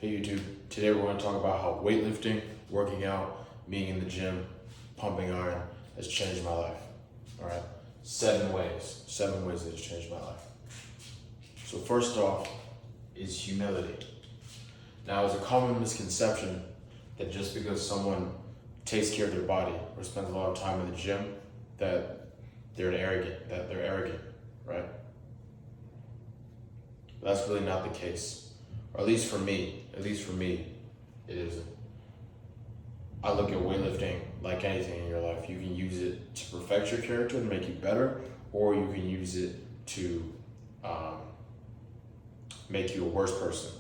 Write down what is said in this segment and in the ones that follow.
Hey YouTube, today we're going to talk about how weightlifting, working out, being in the gym, pumping iron has changed my life. All right, 7 ways that it's changed my life. So first off is humility. Now, it's a common misconception that just because someone takes care of their body or spends a lot of time in the gym, that they're arrogant, right? But that's really not the case. Or at least for me, it isn't. I look at weightlifting like anything in your life. You can use it to perfect your character and make you better, or you can use it to make you a worse person,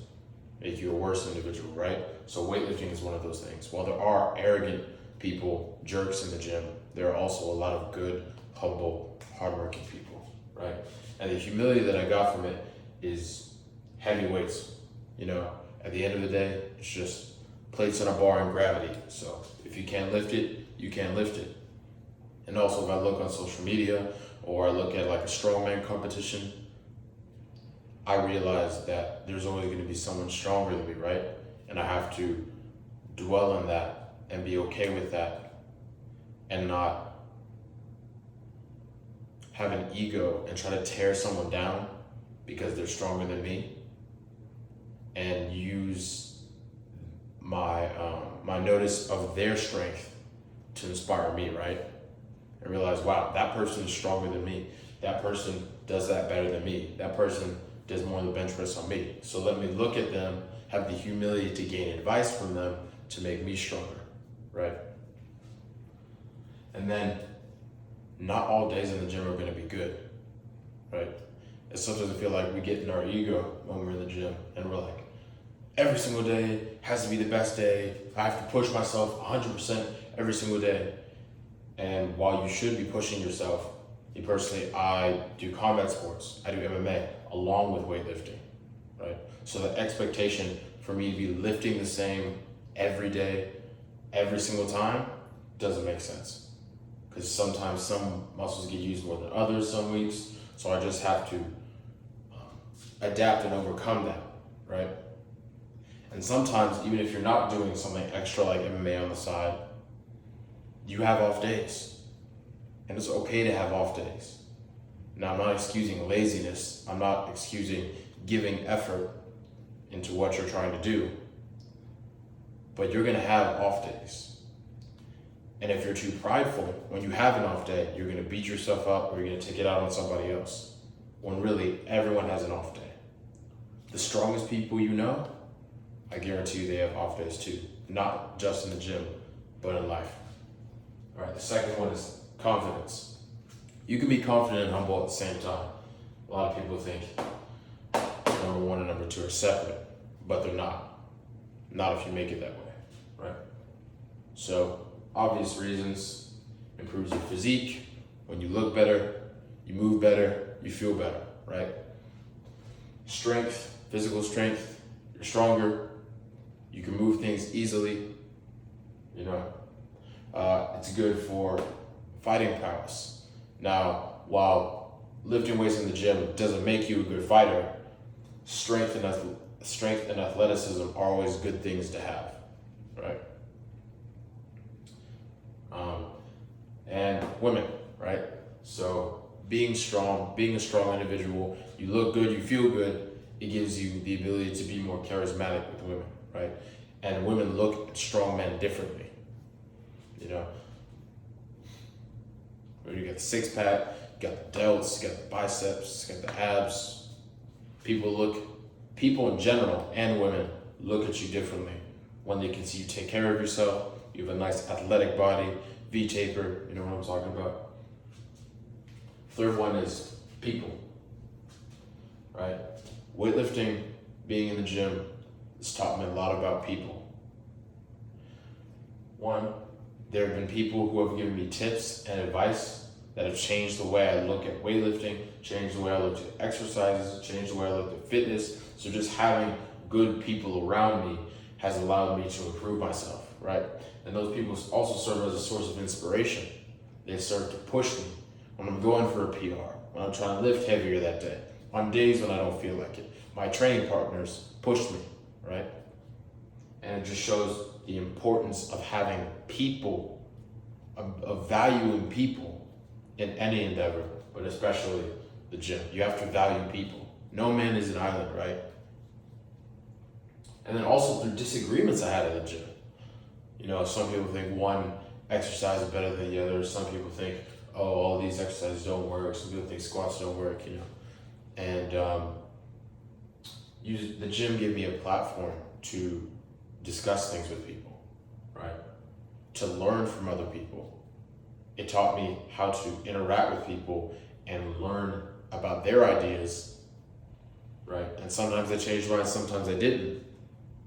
make you a worse individual, right? So weightlifting is one of those things. While there are arrogant people, jerks in the gym, there are also a lot of good, humble, hardworking people, right? And the humility that I got from it is heavy weights. You know, at the end of the day, it's just plates on a bar and gravity. So if you can't lift it, you can't lift it. And also, if I look on social media or I look at like a strongman competition, I realize that there's always going to be someone stronger than me, right? And I have to dwell on that and be okay with that and not have an ego and try to tear someone down because they're stronger than me, and use my my notice of their strength to inspire me, right? And realize, wow, that person is stronger than me. That person does that better than me. That person does more of the bench press on me. So let me look at them, have the humility to gain advice from them to make me stronger, right? And then not all days in the gym are gonna be good, right? And sometimes I feel like we get in our ego when we're in the gym and we're like, every single day has to be the best day. I have to push myself 100% every single day. And while you should be pushing yourself, me personally, I do combat sports. I do MMA along with weightlifting, right? So the expectation for me to be lifting the same every day, every single time, doesn't make sense. Because sometimes some muscles get used more than others some weeks. So I just have to adapt and overcome that, right? And sometimes, even if you're not doing something extra like MMA on the side, you have off days. And it's okay to have off days. Now, I'm not excusing laziness. I'm not excusing giving effort into what you're trying to do. But you're gonna have off days. And if you're too prideful, when you have an off day, you're gonna beat yourself up or you're gonna take it out on somebody else. When really, everyone has an off day. The strongest people you know, I guarantee you they have off days too. Not just in the gym, but in life. All right, the second one is confidence. You can be confident and humble at the same time. A lot of people think number 1 and number 2 are separate, but they're not. Not if you make it that way, right? So, obvious reasons: improves your physique. When you look better, you move better, you feel better, right? Strength, physical strength, you're stronger, you can move things easily, you know. It's good for fighting prowess. Now, while lifting weights in the gym doesn't make you a good fighter, strength and athleticism are always good things to have, right? And women, right? So being strong, being a strong individual, you look good, you feel good, it gives you the ability to be more charismatic with women, right? And women look at strong men differently, you know. You got the six pack, you got the delts, you got the biceps, you got the abs. People in general and women look at you differently when they can see you take care of yourself. You have a nice athletic body, V-taper, you know what I'm talking about. Third one is people, right? Weightlifting, being in the gym, has taught me a lot about people. One, there have been people who have given me tips and advice that have changed the way I look at weightlifting, changed the way I look at exercises, changed the way I look at fitness. So just having good people around me has allowed me to improve myself, right? And those people also serve as a source of inspiration. They serve to push me when I'm going for a PR, when I'm trying to lift heavier that day, on days when I don't feel like it. My training partners push me, right? And it just shows the importance of having people, of valuing people in any endeavor, but especially the gym. You have to value people. No man is an island, right? And then also through disagreements I had at the gym. You know, some people think one exercise is better than the other. Some people think, oh, all these exercises don't work. Some people think squats don't work, you know. And the gym gave me a platform to discuss things with people, right? To learn from other people. It taught me how to interact with people and learn about their ideas, right? And sometimes I changed mine, sometimes I didn't.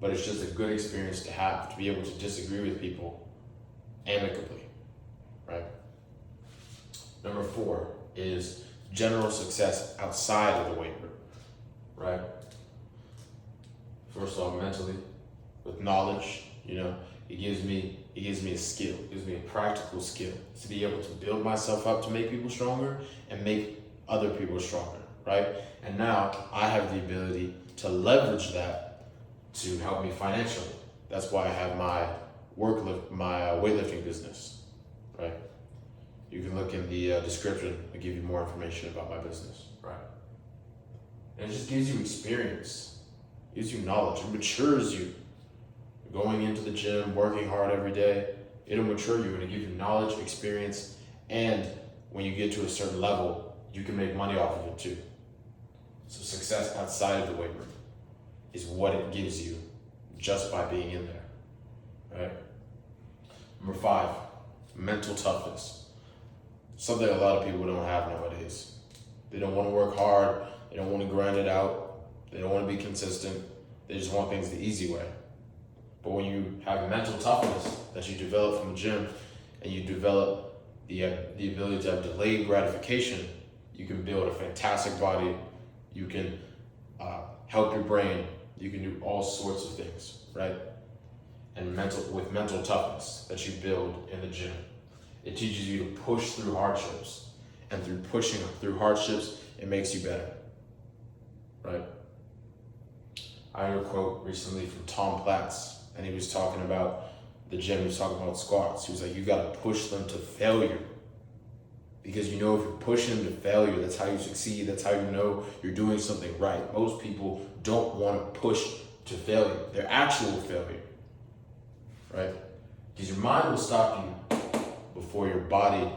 But it's just a good experience to have, to be able to disagree with people amicably, right? Number 4 is general success outside of the weight room, right? First of all, mentally, with knowledge, you know, it gives me a skill, it gives me a practical skill to be able to build myself up to make people stronger and make other people stronger, right? And now I have the ability to leverage that to help me financially. That's why I have my weightlifting business, right? You can look in the description. I'll give you more information about my business, right? And it just gives you experience, gives you knowledge, it matures you. Going into the gym, working hard every day, it'll mature you and it'll give you knowledge, experience, and when you get to a certain level, you can make money off of it too. So success outside of the weight room is what it gives you just by being in there, right? Number 5, mental toughness. Something a lot of people don't have nowadays. They don't want to work hard. They don't want to grind it out. They don't want to be consistent. They just want things the easy way. But when you have mental toughness that you develop from the gym and you develop the ability to have delayed gratification, you can build a fantastic body. You can help your brain. You can do all sorts of things, right? And with mental toughness that you build in the gym, it teaches you to push through hardships. And through pushing through hardships, it makes you better, right? I heard a quote recently from Tom Platz, and he was talking about the gym. He was talking about squats. He was like, you got to push them to failure. Because you know if you're pushing them to failure, that's how you succeed. That's how you know you're doing something right. Most people don't want to push to failure, their actual failure, right? Because your mind will stop you before your body.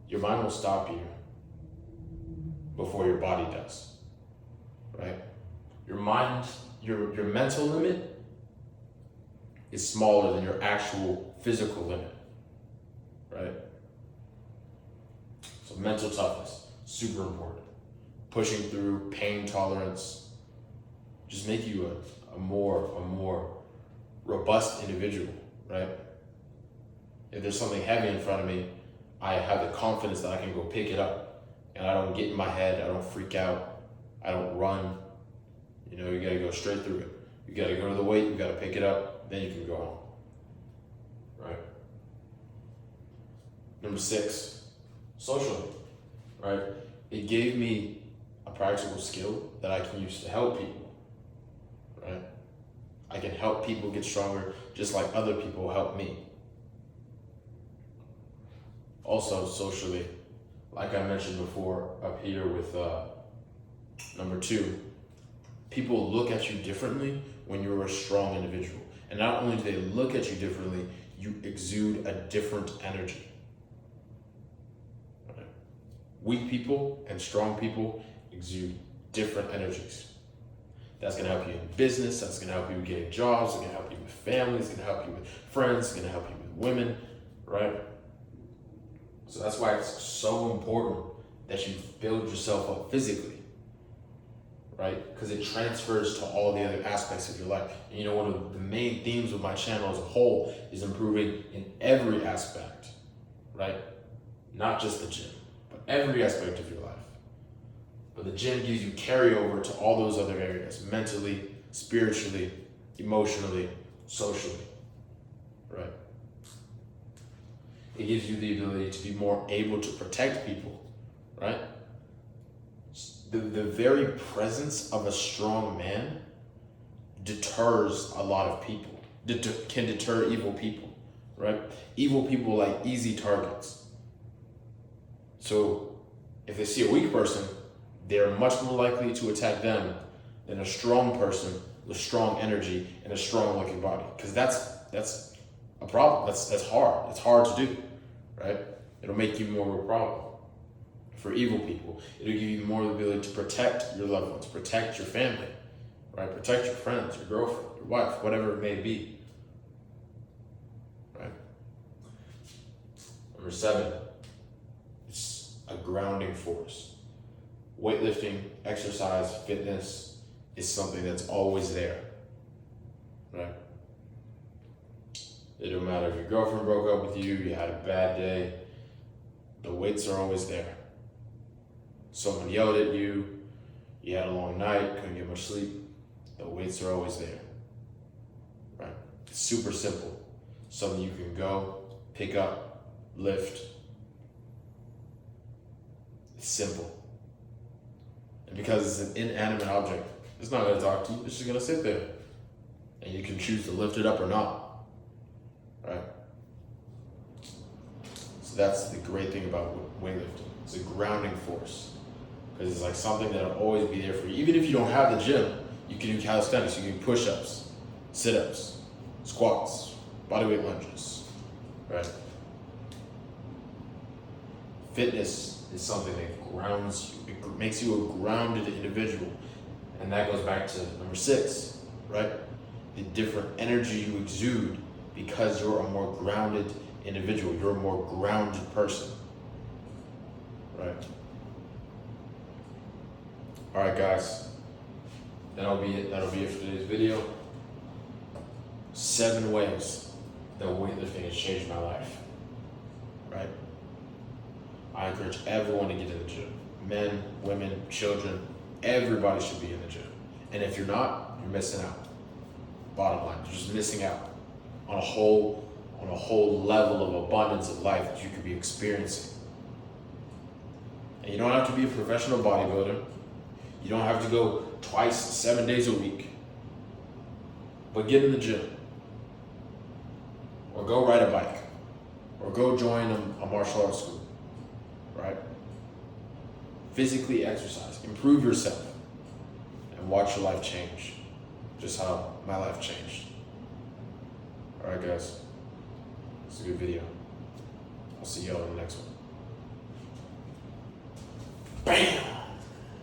Your mind will stop you before your body does, right? Your mind, your mental limit is smaller than your actual physical limit, right? So mental toughness, super important. Pushing through, pain tolerance, just make you a more robust individual, right? If there's something heavy in front of me, I have the confidence that I can go pick it up and I don't get in my head, I don't freak out, I don't run. You know, you gotta go straight through it. You gotta go to the weight, you gotta pick it up, then you can go on, right? Number 6, socially, right? It gave me a practical skill that I can use to help people, right? I can help people get stronger just like other people help me. Also, socially, like I mentioned before up here with number 2, people look at you differently when you're a strong individual. And not only do they look at you differently, you exude a different energy. Right? Weak people and strong people exude different energies. That's gonna help you in business, that's gonna help you get jobs, it's gonna help you with family, it's gonna help you with friends, it's gonna help you with women, right? So that's why it's so important that you build yourself up physically, right? Because it transfers to all the other aspects of your life. And you know, one of the main themes of my channel as a whole is improving in every aspect, right? Not just the gym, but every aspect of your life. But the gym gives you carryover to all those other areas, mentally, spiritually, emotionally, socially, right? It gives you the ability to be more able to protect people, right? The very presence of a strong man deters a lot of people. can deter evil people, right? Evil people like easy targets. So if they see a weak person, they're much more likely to attack them than a strong person with strong energy and a strong looking body. Because that's a problem. That's hard. It's hard to do, right? It'll make you more of a problem. For evil people, it'll give you more ability to protect your loved ones, protect your family, right? Protect your friends, your girlfriend, your wife, whatever it may be, right? Number 7, it's a grounding force. Weightlifting, exercise, fitness is something that's always there, right? It don't matter if your girlfriend broke up with you, you had a bad day, the weights are always there. Someone yelled at you, you had a long night, couldn't get much sleep, the weights are always there, right? It's super simple. Something you can go, pick up, lift. It's simple. And because it's an inanimate object, it's not gonna talk to you, it's just gonna sit there. And you can choose to lift it up or not, right? So that's the great thing about weightlifting. It's a grounding force. Because it's like something that'll always be there for you. Even if you don't have the gym, you can do calisthenics, you can do push-ups, sit-ups, squats, bodyweight lunges, right? Fitness is something that grounds you. It makes you a grounded individual. And that goes back to number 6, right? The different energy you exude because you're a more grounded individual. You're a more grounded person, right? All right, guys, that'll be it. That'll be it for today's video. 7 ways that weightlifting has changed my life, right? I encourage everyone to get in the gym. Men, women, children, everybody should be in the gym. And if you're not, you're missing out. Bottom line, you're just missing out on a whole level of abundance of life that you could be experiencing. And you don't have to be a professional bodybuilder. You don't have to go twice, 7 days a week. But get in the gym. Or go ride a bike. Or go join a martial arts school. Right? Physically exercise. Improve yourself. And watch your life change. Just how my life changed. Alright, guys. It's a good video. I'll see y'all in the next one. Bam!